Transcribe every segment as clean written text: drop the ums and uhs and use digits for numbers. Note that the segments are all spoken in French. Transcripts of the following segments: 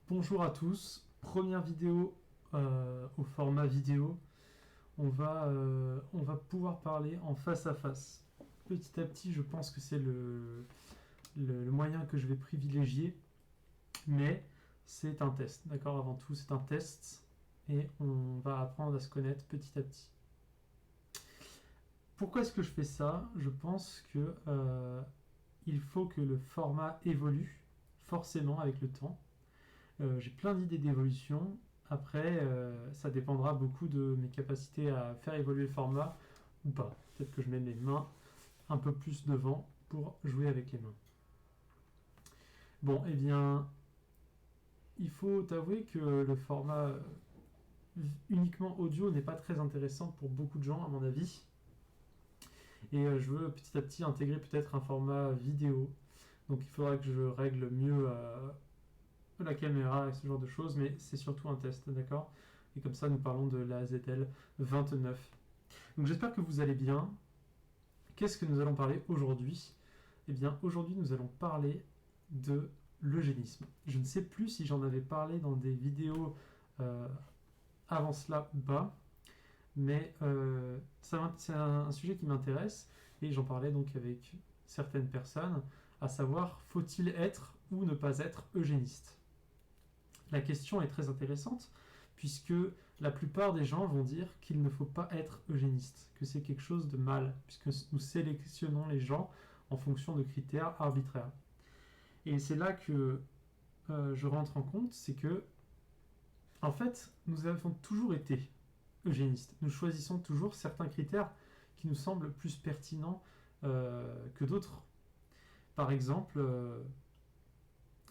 Bonjour à tous, première vidéo au format vidéo. On va pouvoir parler en face à face. Petit à petit, je pense que c'est le moyen que je vais privilégier, mais c'est un test, d'accord. Avant tout, c'est un test et on va apprendre à se connaître petit à petit. Pourquoi est-ce que je fais ça? Je pense que il faut que le format évolue forcément avec le temps. J'ai plein d'idées d'évolution. Après, ça dépendra beaucoup de mes capacités à faire évoluer le format ou pas. Peut-être que je mets mes mains un peu plus devant pour jouer avec les mains. Bon, eh bien, il faut avouer que le format uniquement audio n'est pas très intéressant pour beaucoup de gens, à mon avis. Et je veux petit à petit intégrer peut-être un format vidéo. Donc il faudra que je règle mieux la caméra et ce genre de choses, mais c'est surtout un test, d'accord? Et comme ça, nous parlons de la ZL 29. Donc j'espère que vous allez bien. Qu'est-ce que nous allons parler aujourd'hui? Eh bien, aujourd'hui, nous allons parler de l'eugénisme. Je ne sais plus si j'en avais parlé dans des vidéos avant cela ou pas, mais c'est un sujet qui m'intéresse et j'en parlais donc avec certaines personnes, à savoir, faut-il être ou ne pas être eugéniste? La question est très intéressante puisque la plupart des gens vont dire qu'il ne faut pas être eugéniste, que c'est quelque chose de mal, puisque nous sélectionnons les gens en fonction de critères arbitraires. Et c'est là que je rentre en compte, c'est que, en fait, nous avons toujours été eugénistes. Nous choisissons toujours certains critères qui nous semblent plus pertinents que d'autres. Par exemple,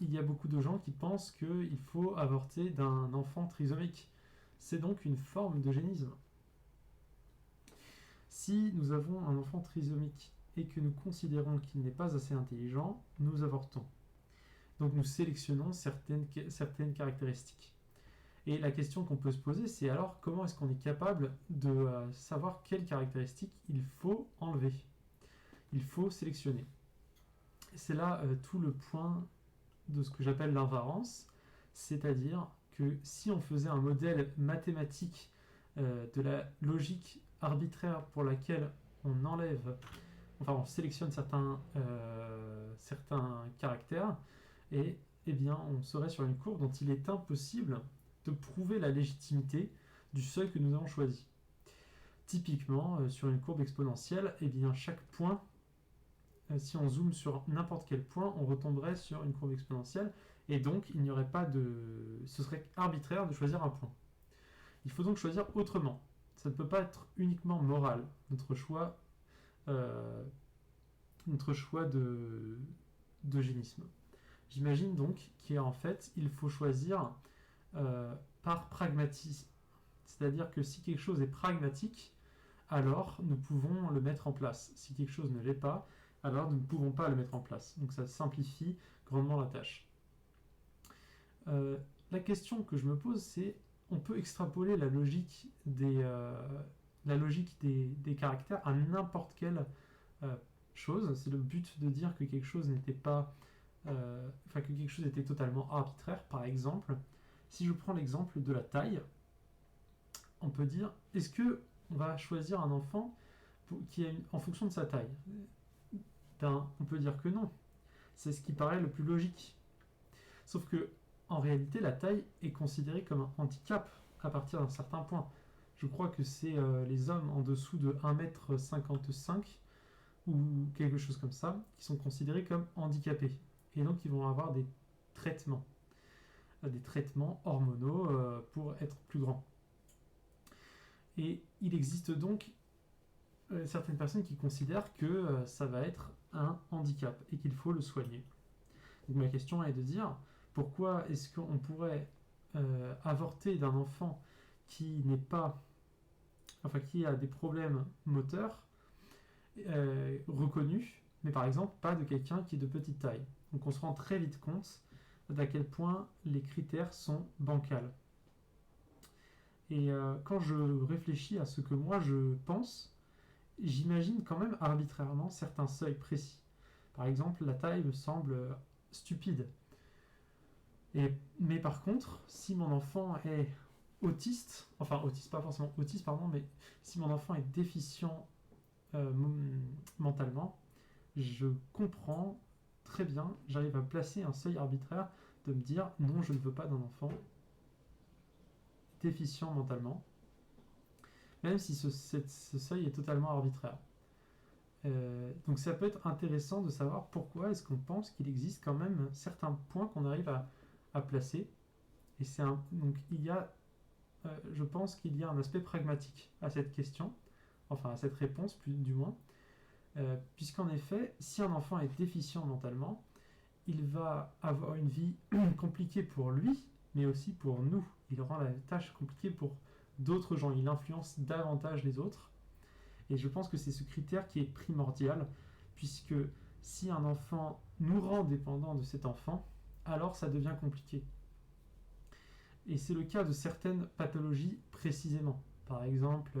il y a beaucoup de gens qui pensent qu'il faut avorter d'un enfant trisomique. C'est donc une forme d'eugénisme. Si nous avons un enfant trisomique et que nous considérons qu'il n'est pas assez intelligent, nous avortons. Donc nous sélectionnons certaines caractéristiques. Et la question qu'on peut se poser, c'est alors comment est-ce qu'on est capable de savoir quelles caractéristiques il faut enlever? Il faut sélectionner. Et c'est là tout le point de ce que j'appelle l'invarance, c'est-à-dire que si on faisait un modèle mathématique de la logique arbitraire pour laquelle on enlève, enfin on sélectionne certains caractères, et eh bien on serait sur une courbe dont il est impossible de prouver la légitimité du seuil que nous avons choisi. Typiquement, sur une courbe exponentielle, eh bien chaque point, si on zoome sur n'importe quel point, on retomberait sur une courbe exponentielle, et donc il n'y aurait pas de... ce serait arbitraire de choisir un point. Il faut donc choisir autrement. Ça ne peut pas être uniquement moral, notre choix d'eugénisme. J'imagine donc qu'en fait, il faut choisir par pragmatisme. C'est-à-dire que si quelque chose est pragmatique, alors nous pouvons le mettre en place. Si quelque chose ne l'est pas, alors nous ne pouvons pas le mettre en place. Donc ça simplifie grandement la tâche. La question que je me pose, c'est on peut extrapoler la logique des caractères à n'importe quelle chose. C'est le but de dire que quelque chose n'était pas... que quelque chose était totalement arbitraire. Par exemple, si je prends l'exemple de la taille, on peut dire, est-ce que on va choisir un enfant en fonction de sa taille? On peut dire que non. C'est ce qui paraît le plus logique. Sauf que, en réalité, la taille est considérée comme un handicap à partir d'un certain point. Je crois que c'est les hommes en dessous de 1,55 m ou quelque chose comme ça qui sont considérés comme handicapés. Et donc, ils vont avoir des traitements hormonaux pour être plus grands. Et il existe donc certaines personnes qui considèrent que ça va être un handicap et qu'il faut le soigner. Donc ma question est de dire pourquoi est-ce qu'on pourrait avorter d'un enfant qui a des problèmes moteurs reconnus, mais par exemple pas de quelqu'un qui est de petite taille. Donc on se rend très vite compte d'à quel point les critères sont bancals. Et quand je réfléchis à ce que moi je pense, j'imagine quand même arbitrairement certains seuils précis. Par exemple, la taille me semble stupide. Mais par contre, si mon enfant est autiste, enfin autiste, pas forcément autiste, pardon, mais si mon enfant est déficient mentalement, je comprends très bien, j'arrive à placer un seuil arbitraire de me dire non, je ne veux pas d'un enfant déficient mentalement, même si ce seuil est totalement arbitraire. Donc ça peut être intéressant de savoir pourquoi est-ce qu'on pense qu'il existe quand même certains points qu'on arrive à placer. Et donc je pense qu'il y a un aspect pragmatique à cette question, enfin à cette réponse plus du moins, puisqu'en effet, si un enfant est déficient mentalement, il va avoir une vie compliquée pour lui, mais aussi pour nous. Il rend la tâche compliquée pour d'autres gens, il influence davantage les autres. Et je pense que c'est ce critère qui est primordial, puisque si un enfant nous rend dépendants de cet enfant, alors ça devient compliqué. Et c'est le cas de certaines pathologies précisément. Par exemple,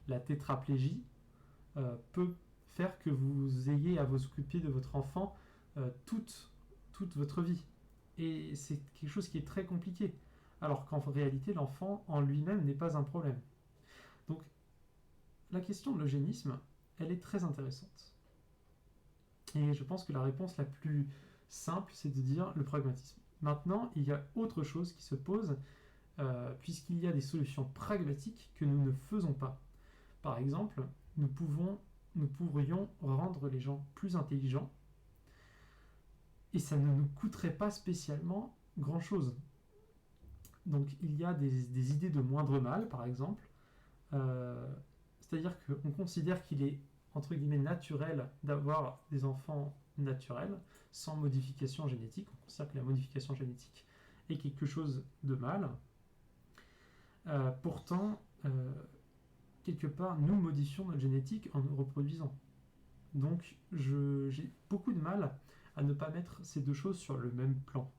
la tétraplégie peut faire que vous ayez à vous occuper de votre enfant toute votre vie. Et c'est quelque chose qui est très compliqué. Alors qu'en réalité, l'enfant en lui-même n'est pas un problème. Donc, la question de l'eugénisme, elle est très intéressante. Et je pense que la réponse la plus simple, c'est de dire le pragmatisme. Maintenant, il y a autre chose qui se pose, puisqu'il y a des solutions pragmatiques que nous ne faisons pas. Par exemple, nous pourrions rendre les gens plus intelligents, et ça ne nous coûterait pas spécialement grand-chose. Donc il y a des idées de moindre mal, par exemple. C'est-à-dire qu'on considère qu'il est, entre guillemets, naturel d'avoir des enfants naturels, sans modification génétique. On considère que la modification génétique est quelque chose de mal. Pourtant, quelque part, nous modifions notre génétique en nous reproduisant. Donc j'ai beaucoup de mal à ne pas mettre ces deux choses sur le même plan.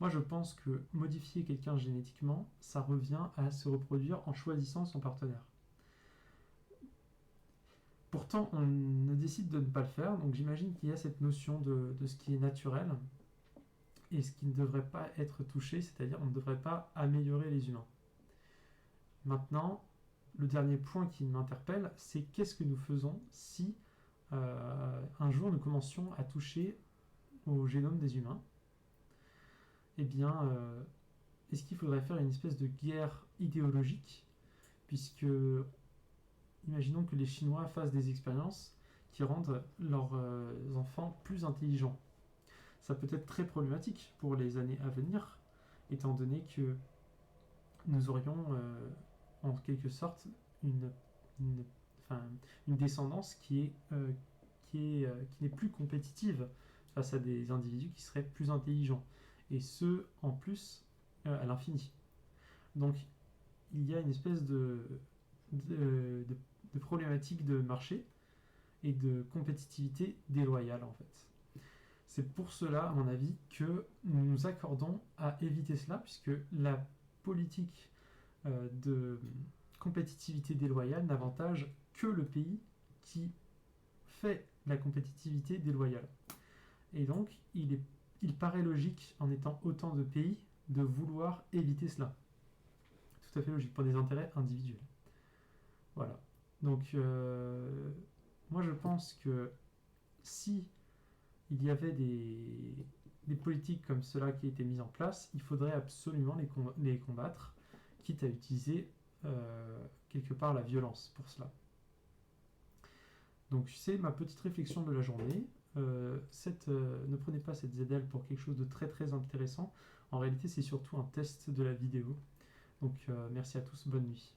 Moi, je pense que modifier quelqu'un génétiquement, ça revient à se reproduire en choisissant son partenaire. Pourtant, on ne décide de ne pas le faire, donc j'imagine qu'il y a cette notion de ce qui est naturel et ce qui ne devrait pas être touché, c'est-à-dire on ne devrait pas améliorer les humains. Maintenant, le dernier point qui m'interpelle, c'est qu'est-ce que nous faisons si un jour nous commencions à toucher au génome des humains. Eh bien, est-ce qu'il faudrait faire une espèce de guerre idéologique, puisque imaginons que les Chinois fassent des expériences qui rendent leurs enfants plus intelligents. Ça peut être très problématique pour les années à venir, étant donné que nous aurions en quelque sorte une descendance qui n'est plus compétitive face à des individus qui seraient plus intelligents. Et ce, en plus, à l'infini. Donc, il y a une espèce de problématique de marché et de compétitivité déloyale, en fait. C'est pour cela, à mon avis, que nous nous accordons à éviter cela, puisque la politique de compétitivité déloyale n'avantage que le pays qui fait la compétitivité déloyale. Et donc, il paraît logique, en étant autant de pays, de vouloir éviter cela. Tout à fait logique, pour des intérêts individuels. Voilà. Donc, moi je pense que si il y avait des politiques comme cela qui étaient mises en place, il faudrait absolument les combattre, quitte à utiliser quelque part la violence pour cela. Donc c'est ma petite réflexion de la journée. Ne prenez pas cette ZL pour quelque chose de très très intéressant. En réalité, c'est surtout un test de la vidéo. Donc merci à tous, bonne nuit.